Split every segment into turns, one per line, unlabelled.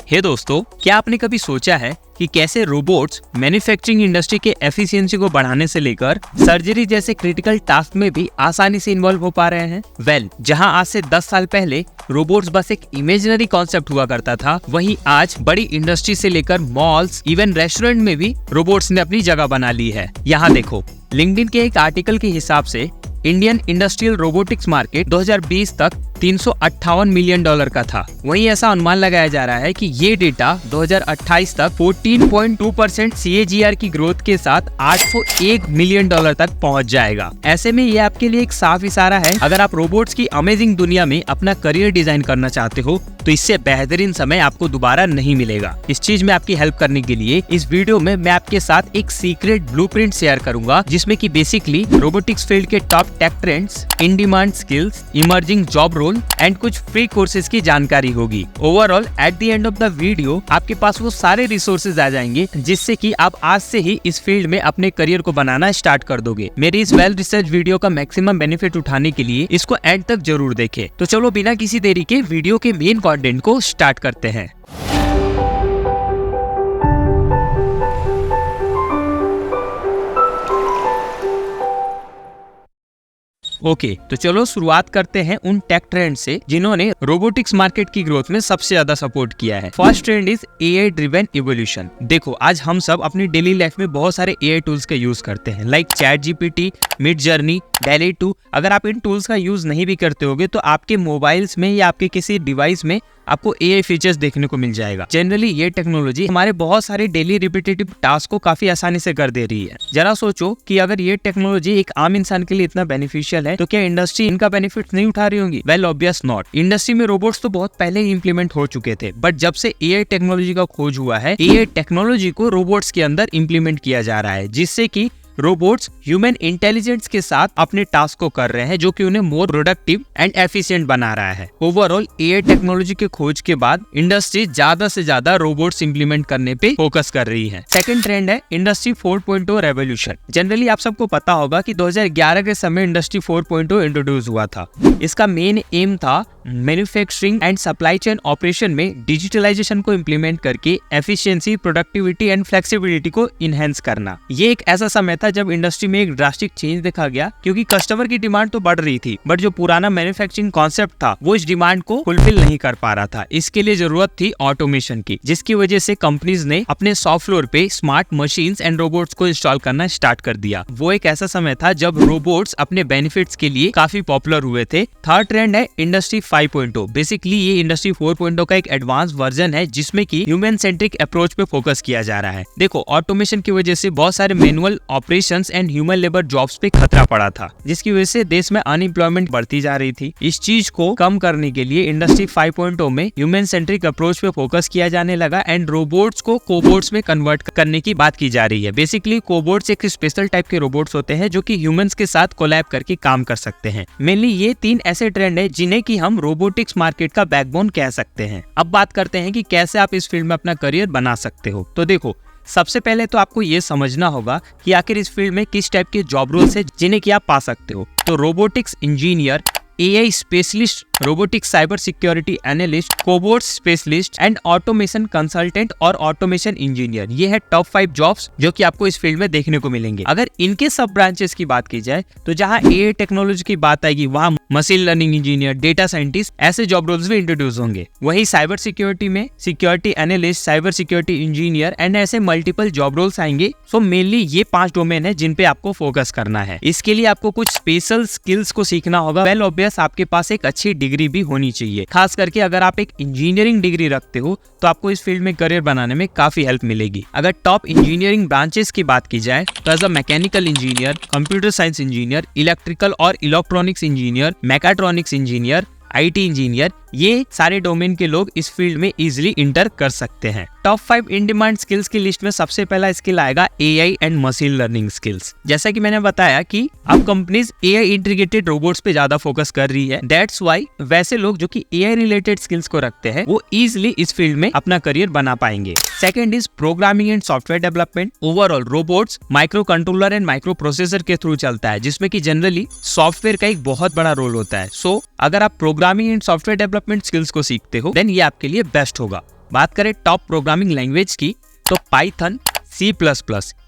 हे दोस्तों, क्या आपने कभी सोचा है कि कैसे रोबोट्स मैन्युफैक्चरिंग इंडस्ट्री के एफिशिएंसी को बढ़ाने से लेकर सर्जरी जैसे क्रिटिकल टास्क में भी आसानी से इन्वॉल्व हो पा रहे हैं? जहां आज से 10 साल पहले रोबोट्स बस एक इमेजिनरी कॉन्सेप्ट हुआ करता था, वहीं आज बड़ी इंडस्ट्री से लेकर मॉल्स, इवन रेस्टोरेंट में भी रोबोट्स ने अपनी जगह बना ली है। यहाँ देखो, लिंक्डइन के एक आर्टिकल के हिसाब से इंडियन इंडस्ट्रियल रोबोटिक्स मार्केट 2020 तक $358 मिलियन का था। वहीं ऐसा अनुमान लगाया जा रहा है कि ये डेटा 2028 तक 14.2% CAGR की ग्रोथ के साथ $801 मिलियन तक पहुंच जाएगा। ऐसे में ये आपके लिए एक साफ इशारा है, अगर आप रोबोट्स की अमेजिंग दुनिया में अपना करियर डिजाइन करना चाहते हो तो इससे बेहतरीन समय आपको दोबारा नहीं मिलेगा। इस चीज में आपकी हेल्प करने के लिए इस वीडियो में मैं आपके साथ एक सीक्रेट ब्लूप्रिंट शेयर करूंगा, जिसमें कि बेसिकली रोबोटिक्स फील्ड के top tech trends, in demand skills, emerging job role and कुछ फ्री कोर्सेज की जानकारी होगी। Overall at the end of the video आपके पास वो सारे रिसोर्सेज आ जाएंगे जिससे कि आप आज से ही इस फील्ड में अपने करियर को बनाना स्टार्ट कर दोगे। मेरी इस वेल रिसर्च वीडियो का मैक्सिमम बेनिफिट उठाने के लिए इसको एंड तक जरूर देखें। तो चलो बिना किसी देरी के वीडियो के मेन कंटेंट को स्टार्ट करते हैं। ओके, तो चलो शुरुआत करते हैं उन टेक ट्रेंड से जिन्होंने रोबोटिक्स मार्केट की ग्रोथ में सबसे ज्यादा सपोर्ट किया है। First trend is AI driven evolution. देखो, आज हम सब अपनी डेली लाइफ में बहुत सारे AI टूल्स का यूज करते हैं, लाइक ChatGPT, Midjourney, DALL-E 2। अगर आप इन टूल्स का यूज नहीं भी करते होगे तो आपके मोबाइल्स में या आपके किसी डिवाइस में आपको AI फीचर्स देखने को मिल जाएगा। जनरली ये टेक्नोलॉजी हमारे बहुत सारे डेली रिपीटेटिव टास्क को काफी आसानी से कर दे रही है। जरा सोचो कि अगर ये टेक्नोलॉजी एक आम इंसान के लिए इतना बेनिफिशियल है तो क्या इंडस्ट्री इनका बेनिफिट नहीं उठा रही होगी? Well, obvious not. इंडस्ट्री में रोबोट्स तो बहुत पहले ही इंप्लीमेंट हो चुके थे, बट जब से AI टेक्नोलॉजी का खोज हुआ है, AI टेक्नोलॉजी को रोबोट्स के अंदर इंप्लीमेंट किया जा रहा है, जिससे कि रोबोट्स ह्यूमन इंटेलिजेंस के साथ अपने टास्क को कर रहे हैं, जो कि उन्हें मोर प्रोडक्टिव एंड एफिशिएंट बना रहा है। ओवरऑल AI टेक्नोलॉजी के खोज के बाद इंडस्ट्री ज्यादा से ज्यादा रोबोट्स इंप्लीमेंट करने पे फोकस कर रही है। सेकंड ट्रेंड है इंडस्ट्री 4.0 रेवोल्यूशन। जनरली आप सबको पता होगा कि 2011 के समय इंडस्ट्री 4.0 इंट्रोड्यूस हुआ था। इसका मेन एम था manufacturing and supply chain operation में डिजिटलाइजेशन को इम्प्लीमेंट करके एफिशिएंसी, प्रोडक्टिविटी एंड फ्लेक्सिबिलिटी को इनहेंस करना। ये एक ऐसा समय था जब इंडस्ट्री में एक ड्रास्टिक चेंज देखा गया, क्योंकि कस्टमर की डिमांड तो बढ़ रही थी, बट जो पुराना मैन्युफैक्चरिंग कॉन्सेप्ट था वो इस डिमांड को फुलफिल नहीं कर पा रहा था। इसके लिए जरूरत थी ऑटोमेशन की, जिसकी वजह से कंपनीज ने अपने सॉफ्ट फ्लोर पे स्मार्ट मशीन्स एंड रोबोट्स को इंस्टॉल करना स्टार्ट कर दिया। वो एक ऐसा समय था जब रोबोट्स अपने बेनिफिट्स के लिए काफी पॉपुलर हुए थे। थर्ड ट्रेंड है इंडस्ट्री 5.0। बेसिकली ये इंडस्ट्री 4.0 का एक एडवांस वर्जन है, जिसमें कि ह्यूमन सेंट्रिक अप्रोच पे फोकस किया जा रहा है। देखो, ऑटोमेशन की वजह से बहुत सारे manual operations and human labour jobs पे खतरा पड़ा था, जिसकी वजह से देश में अनएम्प्लॉयमेंट बढ़ती जा रही थी। इस चीज को कम करने के लिए इंडस्ट्री 5.0 में ह्यूमन सेंट्रिक अप्रोच पे फोकस किया जाने लगा एंड रोबोट्स को कोबोट्स में कन्वर्ट करने की बात की जा रही है। बेसिकली कोबोट्स एक स्पेशल टाइप के रोबोट्स होते हैं जो कि ह्यूमंस के साथ कोलैब करके काम कर सकते हैं। मेनली ये 3 ऐसे ट्रेंड है जिन्हें कि हम रोबोटिक्स मार्केट का बैकबोन कह सकते हैं। अब बात करते हैं कि कैसे आप इस फील्ड में अपना करियर बना सकते हो। तो देखो, सबसे पहले तो आपको ये समझना होगा कि आखिर इस फील्ड में किस टाइप के जॉब रोल्स है जिन्हें कि आप पा सकते हो। तो robotics engineer, AI specialist, robotics cyber security analyst, cobots specialist and automation consultant और ऑटोमेशन इंजीनियर, ये है टॉप 5 जॉब्स जो कि आपको इस फील्ड में देखने को मिलेंगे। अगर इनके सब ब्रांचेस की बात की जाए तो जहां AI टेक्नोलॉजी की बात आएगी वहां machine learning engineer, data scientist, ऐसे जॉब रोल्स भी इंट्रोड्यूस होंगे। वहीं साइबर सिक्योरिटी में security analyst, cyber security engineer and ऐसे मल्टीपल जॉब रोल्स आएंगे। सो मेनली ये 5 डोमेन है जिन पे आपको फोकस करना है। इसके लिए आपको कुछ स्पेशल स्किल्स को सीखना होगा। वेल, ऑब्वियस आपके पास एक अच्छी डिग्री भी होनी चाहिए। खास करके अगर आप एक इंजीनियरिंग डिग्री रखते हो तो आपको इस फील्ड में करियर बनाने में काफी हेल्प मिलेगी। अगर टॉप इंजीनियरिंग ब्रांचेस की बात की जाए तो as a mechanical engineer, computer science engineer, electrical और electronics engineer, mechatronics engineer, IT engineer, ये सारे डोमेन के लोग इस फील्ड में इजिली इंटर कर सकते हैं। टॉप 5 इन डिमांड स्किल्स की लिस्ट में सबसे पहला स्किल आएगा AI and machine learning skills. जैसा कि मैंने बताया कि अब कंपनीज AI इंटीग्रेटेड रोबोट्स पे ज्यादा फोकस कर रही है। दैट्स व्हाई वैसे लोग जो कि AI रिलेटेड स्किल्स को रखते हैं वो इजिली इस फील्ड में अपना करियर बना पाएंगे। Second is programming and software development. Overall robots micro controller and micro processor के थ्रू चलता है, जिसमें कि जनरली सॉफ्टवेयर का एक बहुत बड़ा रोल होता है। सो अगर आप programming and software development skills को सीखते हो देन ये आपके लिए बेस्ट होगा। बात करें टॉप प्रोग्रामिंग लैंग्वेज की तो पाइथन, C++,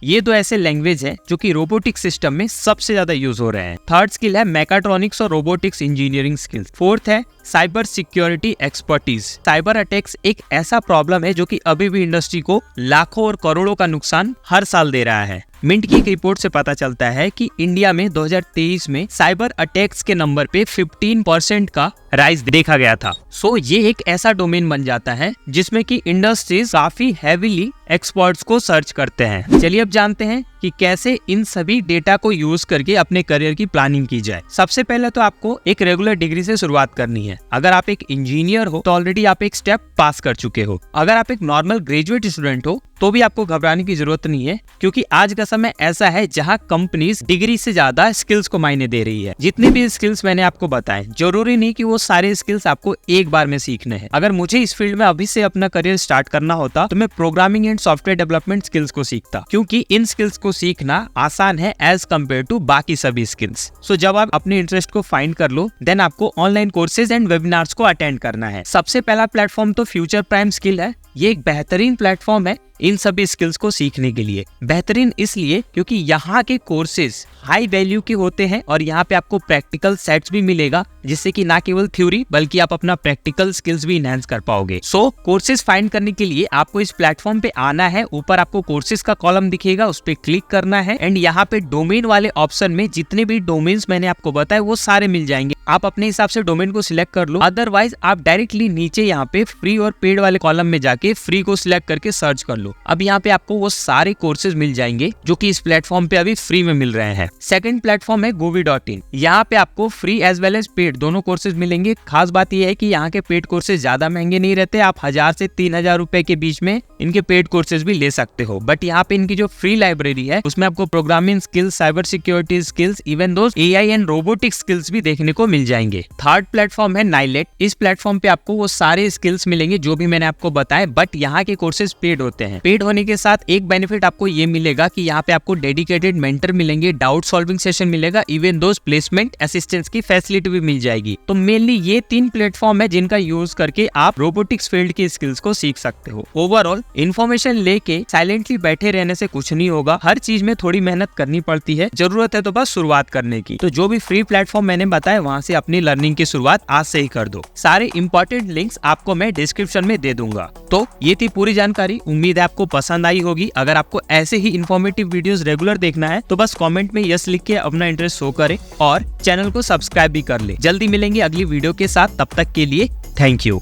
ये दो ऐसे लैंग्वेज हैं जो कि रोबोटिक सिस्टम में सबसे ज्यादा यूज हो रहे हैं। थर्ड स्किल है मैकाट्रॉनिक्स और रोबोटिक्स इंजीनियरिंग स्किल्स। फोर्थ है cyber security expertise. Cyber attacks एक ऐसा प्रॉब्लम है जो कि अभी भी इंडस्ट्री को लाखों और करोड़ों का नुकसान हर साल दे रहा है। मिंट की एक रिपोर्ट से पता चलता है कि इंडिया में 2023 में साइबर अटैक्स के नंबर पे 15% का राइज देखा गया था। सो ये एक ऐसा डोमेन बन जाता है जिसमें कि इंडस्ट्रीज काफी हैवीली एक्सपर्ट्स को सर्च करते हैं। चलिए अब जानते हैं कि कैसे इन सभी डेटा को यूज करके अपने करियर की प्लानिंग की जाए। सबसे पहले तो आपको एक रेगुलर डिग्री से शुरुआत करनी है। अगर आप एक इंजीनियर हो तो ऑलरेडी आप एक स्टेप पास कर चुके हो। अगर आप एक नॉर्मल ग्रेजुएट स्टूडेंट हो तो भी आपको घबराने की जरूरत नहीं है, क्योंकि आज का समय ऐसा है जहां कंपनीज डिग्री से ज्यादा स्किल्स को मायने दे रही है। जितने भी स्किल्स मैंने आपको बताए, जरूरी नहीं कि वो सारे स्किल्स आपको एक बार में सीखने हैं। अगर मुझे इस फील्ड में अभी से अपना करियर स्टार्ट करना होता तो मैं programming and software development skills को सीखता, क्योंकि इन स्किल्स को सीखना आसान है एज कम्पेयर टू बाकी सभी स्किल्स। सो जब आप अपने इंटरेस्ट को फाइंड कर लो, देन आपको ऑनलाइन कोर्सेज एंड वेबिनार्स को अटेंड करना है। सबसे पहला प्लेटफॉर्म तो फ्यूचर प्राइम स्किल है। ये एक बेहतरीन प्लेटफॉर्म है इन सभी स्किल्स को सीखने के लिए। बेहतरीन इसलिए क्योंकि यहाँ के कोर्सेज हाई वैल्यू के होते हैं और यहाँ पे आपको प्रैक्टिकल सेट्स भी मिलेगा, जिससे कि ना केवल थ्योरी बल्कि आप अपना प्रैक्टिकल स्किल्स भी इनहेंस कर पाओगे। सो कोर्सेज फाइंड करने के लिए आपको इस प्लेटफॉर्म पे आना है। ऊपर आपको कोर्सेज का कॉलम दिखेगा, उस पर क्लिक करना है एंड यहाँ पे डोमेन वाले ऑप्शन में जितने भी डोमेन्स मैंने आपको बताए वो सारे मिल जाएंगे। आप अपने हिसाब से डोमेन को सिलेक्ट कर लो, अदरवाइज आप डायरेक्टली नीचे यहाँ पे फ्री और पेड वाले कॉलम में जाके फ्री को सिलेक्ट करके सर्च कर लो। अब यहाँ पे आपको वो सारे कोर्सेज मिल जाएंगे जो कि इस प्लेटफॉर्म पे अभी फ्री में मिल रहे हैं। सेकंड प्लेटफॉर्म है govi.in। यहाँ पे आपको free as well as paid दोनों कोर्सेज मिलेंगे। खास बात यह है कि यहाँ के पेड कोर्सेज ज्यादा महंगे नहीं रहते। आप 1000 से 3000 रुपए के बीच में इनके पेड कोर्सेज भी ले सकते हो। बट यहाँ पे इनकी जो फ्री लाइब्रेरी है उसमें आपको programming skills, cyber security skills, even though AI and robotic skills भी देखने को मिल जाएंगे। थर्ड प्लेटफॉर्म है नाइलेट। इस प्लेटफॉर्म पे आपको वो सारे स्किल्स मिलेंगे जो भी मैंने आपको बताए, बट यहाँ के कोर्सेज पेड होते हैं। पेड होने के साथ एक बेनिफिट आपको ये मिलेगा कि यहाँ पे आपको डेडिकेटेड मेंटर मिलेंगे, डाउट सॉल्विंग सेशन मिलेगा, इवन दो प्लेसमेंट असिस्टेंस की फैसिलिटी भी मिल जाएगी। तो मेनली ये 3 प्लेटफॉर्म है जिनका यूज करके आप रोबोटिक्स फील्ड की स्किल्स को सीख सकते हो। ओवरऑल इन्फॉर्मेशन लेके साइलेंटली बैठे रहने से कुछ नहीं होगा। हर चीज में थोड़ी मेहनत करनी पड़ती है, जरूरत है तो बस शुरुआत करने की। तो जो भी फ्री प्लेटफॉर्म मैंने बताया वहां से अपनी लर्निंग की शुरुआत आज से ही कर दो। सारे इंपॉर्टेंट लिंक्स आपको मैं डिस्क्रिप्शन में दे दूंगा। तो ये थी पूरी जानकारी, उम्मीद है आपको पसंद आई होगी। अगर आपको ऐसे ही इन्फॉर्मेटिव वीडियोस रेगुलर देखना है तो बस कमेंट में यस लिख के अपना इंटरेस्ट शो करें और चैनल को सब्सक्राइब भी कर ले। जल्दी मिलेंगे अगली वीडियो के साथ, तब तक के लिए थैंक यू।